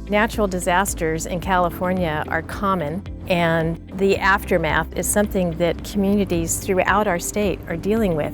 Natural disasters in California are common, and the aftermath is something that communities throughout our state are dealing with.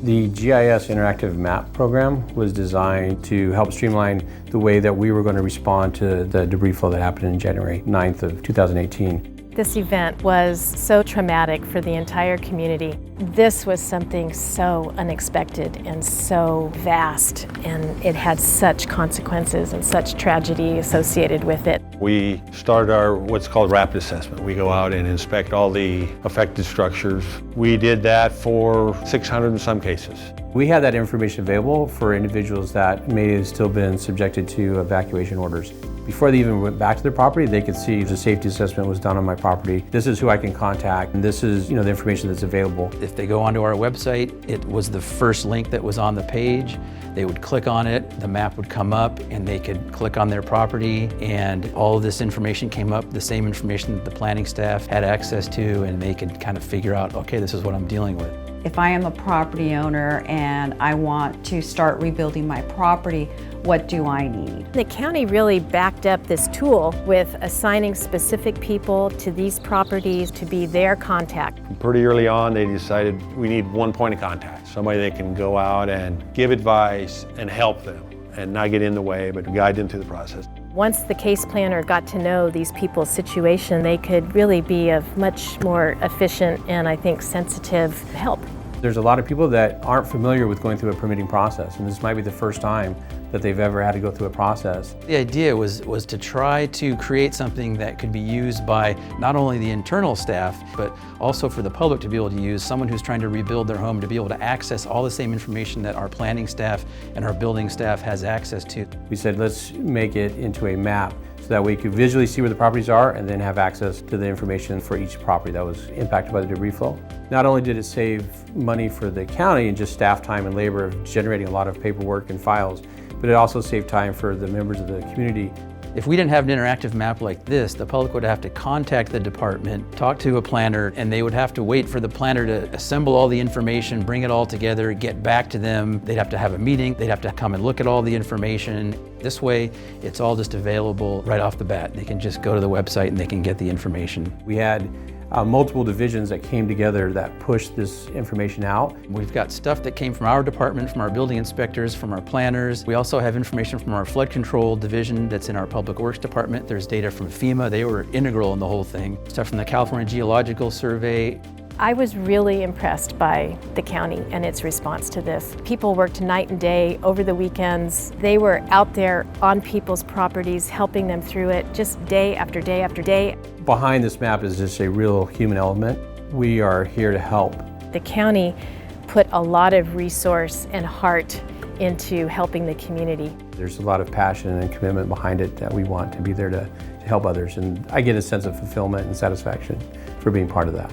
The GIS Interactive Map program was designed to help streamline the way that we were going to respond to the debris flow that happened in January 9th of 2018. This event was so traumatic for the entire community. This was something so unexpected and so vast, and it had such consequences and such tragedy associated with it. We started our what's called rapid assessment. We go out and inspect all the affected structures. We did that for 600 in some cases. We had that information available for individuals that may have still been subjected to evacuation orders. Before they even went back to their property, they could see the safety assessment was done on my property. This is who I can contact, and this is, the information that's available. If they go onto our website, it was the first link that was on the page. They would click on it, the map would come up, and they could click on their property, and all of this information came up, the same information that the planning staff had access to, and they could kind of figure out, okay, this is what I'm dealing with. If I am a property owner and I want to start rebuilding my property, what do I need? The county really backed up this tool with assigning specific people to these properties to be their contact. Pretty early on, they decided we need one point of contact, somebody that can go out and give advice and help them and not get in the way, but guide them through the process. Once the case planner got to know these people's situation, they could really be of much more efficient and, I think, sensitive help. There's a lot of people that aren't familiar with going through a permitting process, and this might be the first time that they've ever had to go through a process. The idea was to try to create something that could be used by not only the internal staff, but also for the public to be able to use, someone who's trying to rebuild their home to be able to access all the same information that our planning staff and our building staff has access to. We said, let's make it into a map so that way you could visually see where the properties are and then have access to the information for each property that was impacted by the debris flow. Not only did it save money for the county and just staff time and labor of generating a lot of paperwork and files, but it also saved time for the members of the community. If we didn't have an interactive map like this, the public would have to contact the department, talk to a planner, and they would have to wait for the planner to assemble all the information, bring it all together, get back to them. They'd have to have a meeting, they'd have to come and look at all the information. This way, it's all just available right off the bat. They can just go to the website and they can get the information. We had multiple divisions that came together that pushed this information out. We've got stuff that came from our department, from our building inspectors, from our planners. We also have information from our flood control division that's in our public works department. There's data from FEMA. They were integral in the whole thing. Stuff from the California Geological Survey. I was really impressed by the county and its response to this. People worked night and day over the weekends. They were out there on people's properties, helping them through it just day after day after day. Behind this map is just a real human element. We are here to help. The county put a lot of resource and heart into helping the community. There's a lot of passion and commitment behind it that we want to be there to help others, and I get a sense of fulfillment and satisfaction for being part of that.